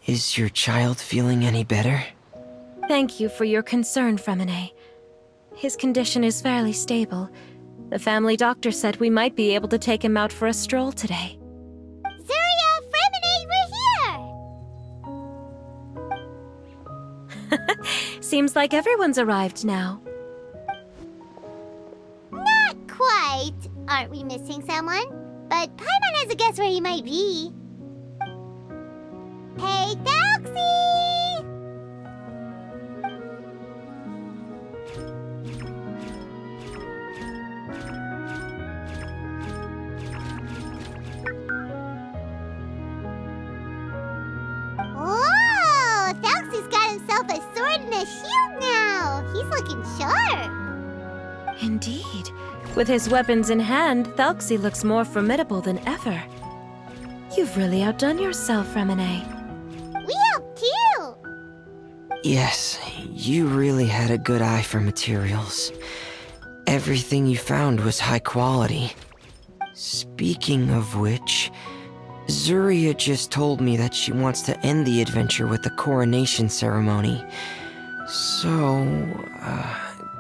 Is your child feeling any better? Thank you for your concern, Fremine. His condition is fairly stable. The family doctor said we might be able to take him out for a stroll today. Zuria, Fremine, we're here! Seems like everyone's arrived now. Not quite. Aren't we missing someone? But Paimon has a guess where he might be. Hey, Thelxie! Whoa! Thelxie's got himself a sword and a shield now! He's looking sharp! Indeed. With his weapons in hand, Thelxie looks more formidable than ever. You've really outdone yourself, Fremine. We helped too! Yes, you really had a good eye for materials. Everything you found was high quality. Speaking of which, Zuria just told me that she wants to end the adventure with the coronation ceremony. So,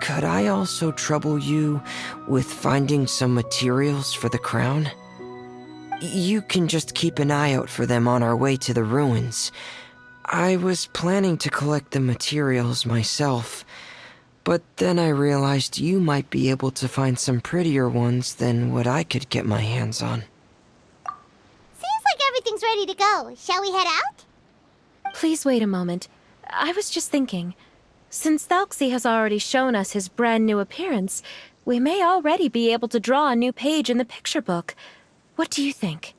could I also trouble you with finding some materials for the crown? You can just keep an eye out for them on our way to the ruins. I was planning to collect the materials myself, but then I realized you might be able to find some prettier ones than what I could get my hands on. Seems like everything's ready to go. Shall we head out? Please wait a moment. I was just thinking. Since Thelxie has already shown us his brand new appearance, we may already be able to draw a new page in the picture book. What do you think?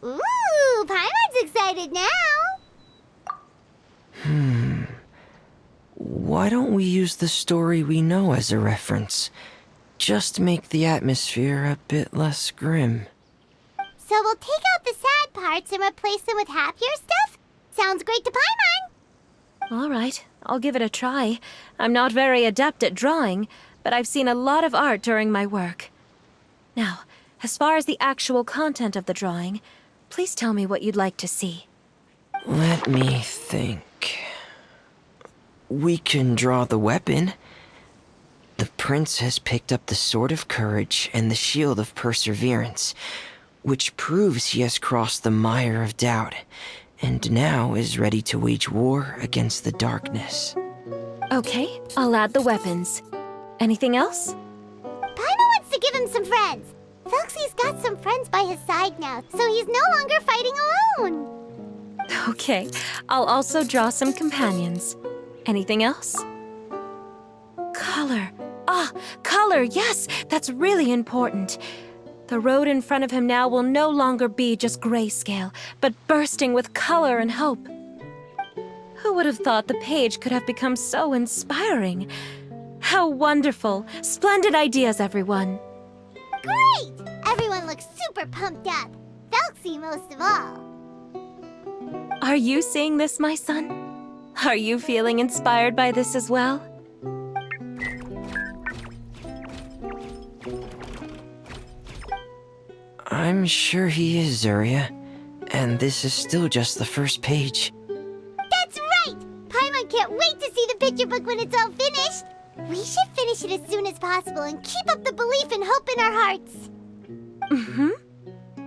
Ooh, Paimon's excited now! Why don't we use the story we know as a reference? Just make the atmosphere a bit less grim. So we'll take out the sad parts and replace them with happier stuff? Sounds great to Paimon! All right, I'll give it a try. I'm not very adept at drawing, but I've seen a lot of art during my work. Now, as far as the actual content of the drawing, please tell me what you'd like to see. Let me think. We can draw the weapon. The prince has picked up the Sword of Courage and the Shield of Perseverance, which proves he has crossed the mire of doubt, and now is ready to wage war against the darkness. Okay, I'll add the weapons. Anything else? Paimon wants to give him some friends. Thelxie's got some friends by his side now, so he's no longer fighting alone. Okay, I'll also draw some companions. Anything else? Color. Color, yes! That's really important. The road in front of him now will no longer be just grayscale, but bursting with color and hope. Who would have thought the page could have become so inspiring? How wonderful! Splendid ideas, everyone! Great! Everyone looks super pumped up. Thelxie most of all. Are you seeing this, my son? Are you feeling inspired by this as well? I'm sure he is, Zuria. And this is still just the first page. That's right! Paimon can't wait to see the picture book when it's all finished. We should finish it as soon as possible and keep up the belief and hope in our hearts.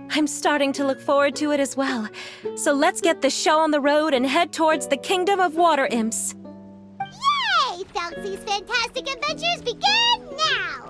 I'm starting to look forward to it as well. So let's get the show on the road and head towards the Kingdom of Water Imps. Yay! Thelxie's fantastic adventures begin now!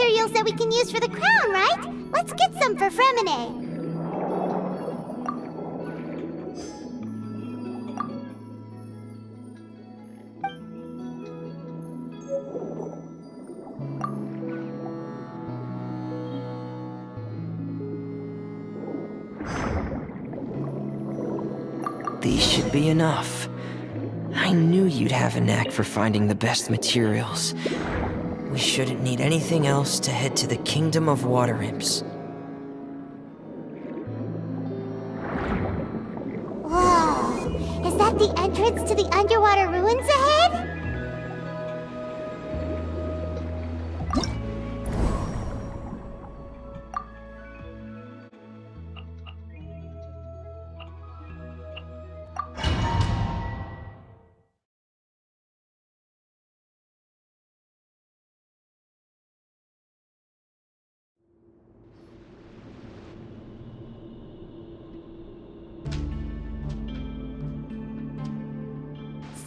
materials that we can use for the crown, right? Let's get some for Fremine. These should be enough. I knew you'd have a knack for finding the best materials. We shouldn't need anything else to head to the Kingdom of Water Imps. Whoa! Is that the entrance to the underwater ruins ahead?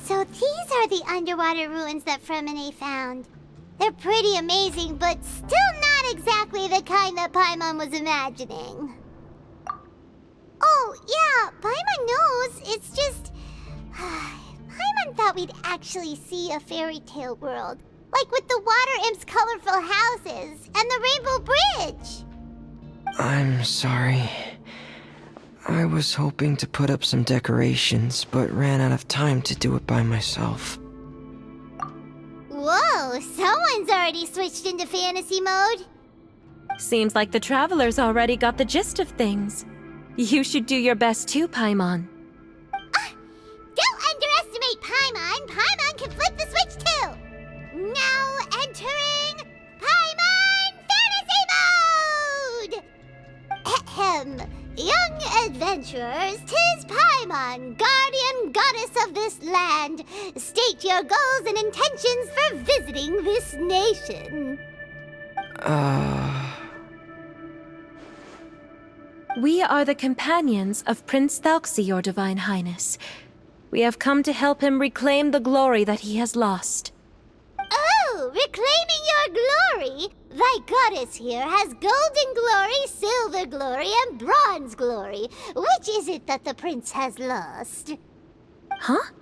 So these are the underwater ruins that Fremine found. They're pretty amazing, but still not exactly the kind that Paimon was imagining. Oh, yeah, Paimon knows. It's just... Paimon thought we'd actually see a fairy tale world. Like with the Water Imp's colorful houses and the Rainbow Bridge. I'm sorry. I was hoping to put up some decorations, but ran out of time to do it by myself. Whoa, someone's already switched into fantasy mode. Seems like the travelers already got the gist of things. You should do your best too, Paimon. Don't underestimate Paimon. Paimon can flip the switch too. Now entering Paimon Fantasy Mode! Ahem. Young adventurers, 'tis Paimon, guardian goddess of this land. State your goals and intentions for visiting this nation. We are the companions of Prince Thelxie, your Divine Highness. We have come to help him reclaim the glory that he has lost. Oh, reclaiming your glory? Thy goddess here has golden glory, silver glory, and bronze glory. Which is it that the prince has lost? Huh?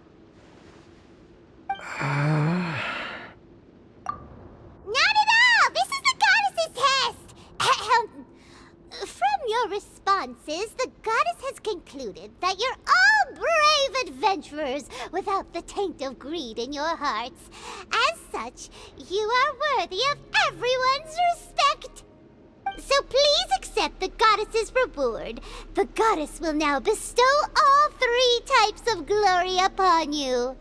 Not at all! This is the goddess's test! Ahem. From your responses, the goddess has concluded that you're all brave adventurers without the taint of greed in your hearts. As such, you are worthy of everyone's respect. So please accept the goddess's reward. The goddess will now bestow all 3 types of glory upon you.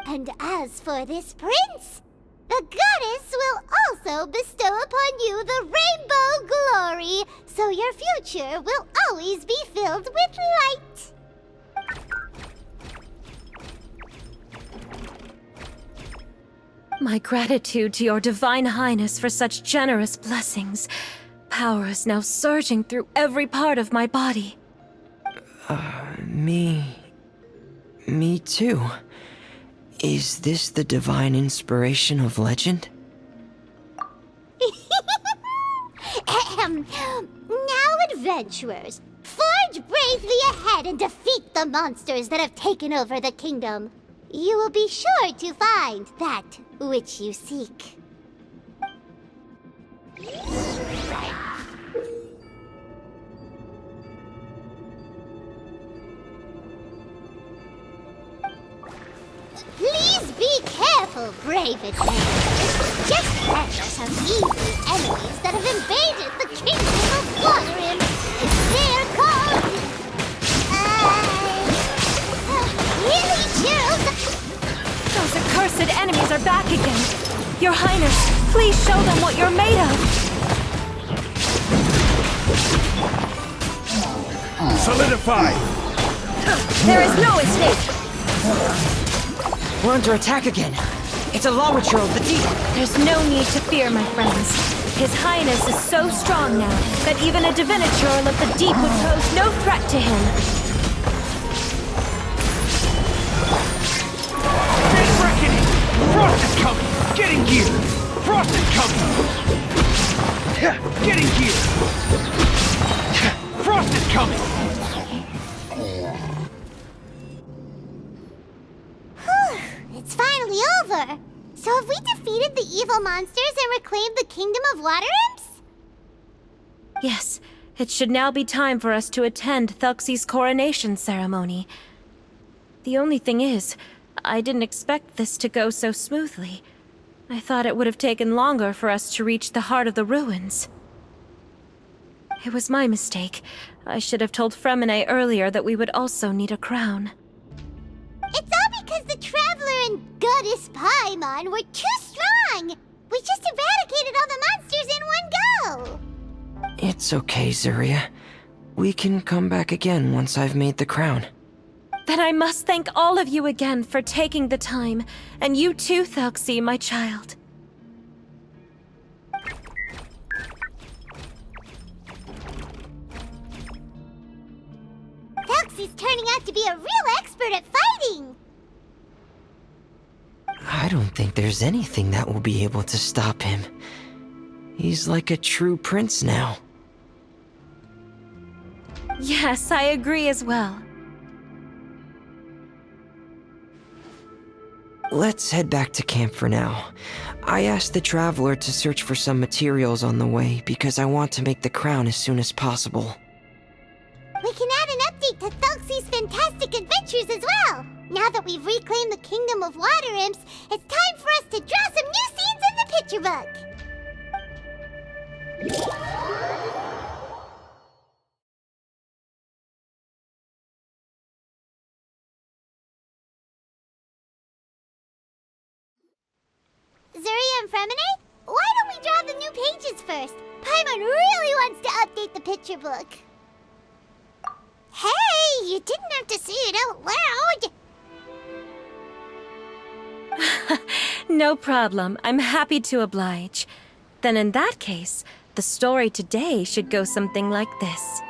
And as for this prince, the goddess will also bestow upon you the rainbow glory, so your future will always be filled with light. My gratitude to your Divine Highness for such generous blessings. Power is now surging through every part of my body. Me too. Is this the divine inspiration of legend? Ahem. Now, adventurers, forge bravely ahead and defeat the monsters that have taken over the kingdom. You will be sure to find that which you seek. Please be careful, brave adventurers. Just handle some evil enemies that have invaded the kingdom of Waterim. They're called... Really, Gerald? Those accursed enemies are back again. Your Highness, please show them what you're made of. Solidify! There is no escape. We're under attack again. It's a Lawitcher of the deep. There's no need to fear, my friends. His Highness is so strong now that even a Distributioin of the deep would pose no threat to him. Big reckoning! Frost is coming! Get in gear! Frost is coming! It's finally over! So have we defeated the evil monsters and reclaimed the Kingdom of Water Imps? Yes, it should now be time for us to attend Thelxie's coronation ceremony. The only thing is, I didn't expect this to go so smoothly. I thought it would have taken longer for us to reach the heart of the ruins. It was my mistake. I should have told Fremine earlier that we would also need a crown. It's all because the Traveler and Goddess Paimon were too strong! We just eradicated all the monsters in one go! It's okay, Zuria. We can come back again once I've made the crown. Then I must thank all of you again for taking the time, and you too, Thelxie, my child. Thelxie's turning out to be a real expert at fighting! I don't think there's anything that will be able to stop him. He's like a true prince now. Yes, I agree as well. Let's head back to camp for now. I asked the Traveler to search for some materials on the way because I want to make the crown as soon as possible. We can add an update to Thelxie's fantastic adventures as well! Now that we've reclaimed the Kingdom of Water Imps, it's time for us to draw some new scenes in the picture book! Zuria and Fremine, why don't we draw the new pages first? Paimon really wants to update the picture book. Hey, you didn't have to say it out loud. No problem. I'm happy to oblige. Then in that case, the story today should go something like this.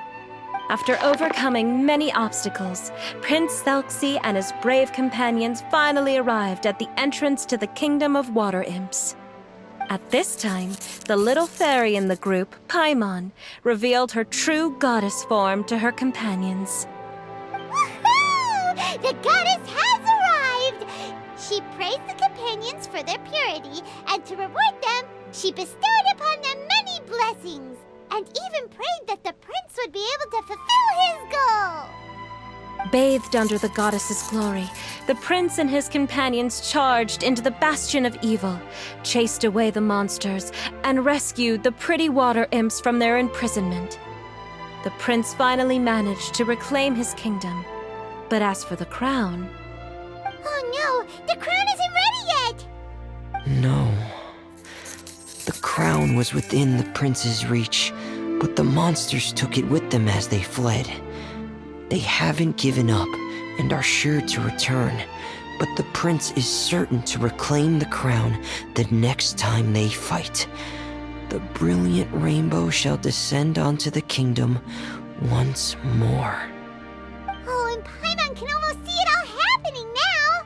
After overcoming many obstacles, Prince Thelxie and his brave companions finally arrived at the entrance to the Kingdom of Water Imps. At this time, the little fairy in the group, Paimon, revealed her true goddess form to her companions. Woohoo! The goddess has arrived! She praised the companions for their purity, and to reward them, she bestowed upon them many blessings, and even prayed that the prince would be able to fulfill his goal! Bathed under the goddess's glory, the prince and his companions charged into the bastion of evil, chased away the monsters, and rescued the pretty water imps from their imprisonment. The prince finally managed to reclaim his kingdom. But as for the crown... Oh no! The crown isn't ready yet! No. The crown was within the prince's reach, but the monsters took it with them as they fled. They haven't given up and are sure to return, but the prince is certain to reclaim the crown the next time they fight. The brilliant rainbow shall descend onto the kingdom once more. Oh, and Paimon can almost see it all happening now!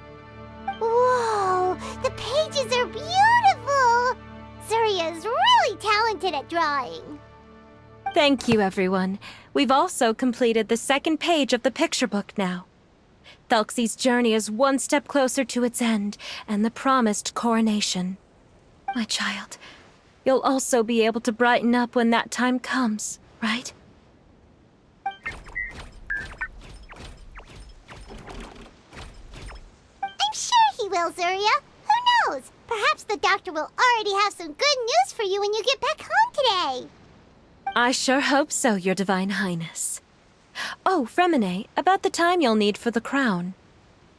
Whoa! The pages are beautiful! Zuria is really talented at drawing. Thank you, everyone. We've also completed the second page of the picture book now. Thelxie's journey is one step closer to its end, and the promised coronation. My child, you'll also be able to brighten up when that time comes, right? I'm sure he will, Zuria. Who knows? Perhaps the doctor will already have some good news for you when you get back home today. I sure hope so, Your Divine Highness. Oh, Fremine, about the time you'll need for the crown.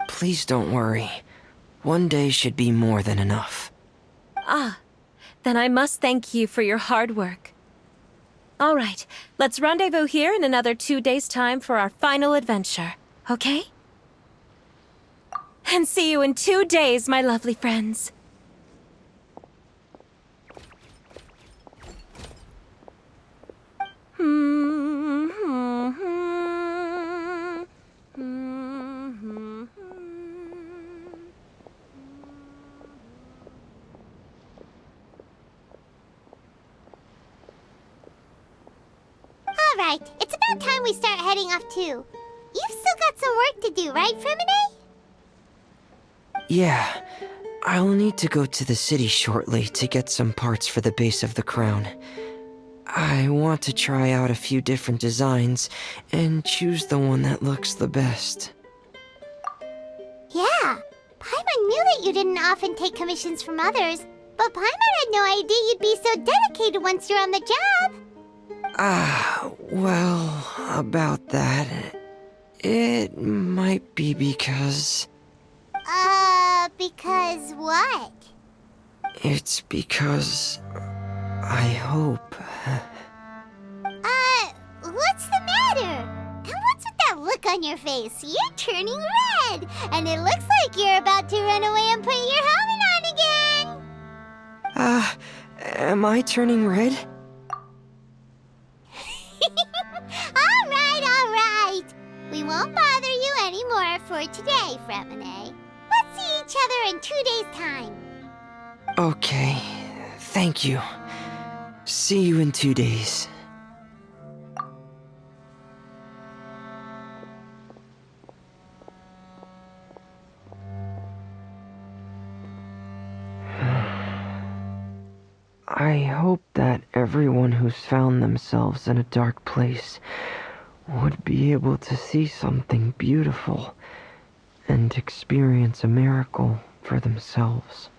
Please don't worry. One day should be more than enough. Ah, then I must thank you for your hard work. All right, let's rendezvous here in another 2 days' time for our final adventure, okay? And see you in 2 days, my lovely friends. Alright, it's about time we start heading off too. You've still got some work to do, right, Fremine? Yeah, I'll need to go to the city shortly to get some parts for the base of the crown. I want to try out a few different designs and choose the one that looks the best. Yeah, Paimon knew that you didn't often take commissions from others, but Paimon had no idea you'd be so dedicated once you're on the job. Well, about that, it might be because... Because what? It's because... I hope... What's the matter? And what's with that look on your face? You're turning red, and it looks like you're about to run away and put your helmet on again. Am I turning red? All right. We won't bother you anymore for today, Fremine. Let's see each other in 2 days' time. Okay, thank you. See you in 2 days. I hope that everyone who's found themselves in a dark place would be able to see something beautiful and experience a miracle for themselves.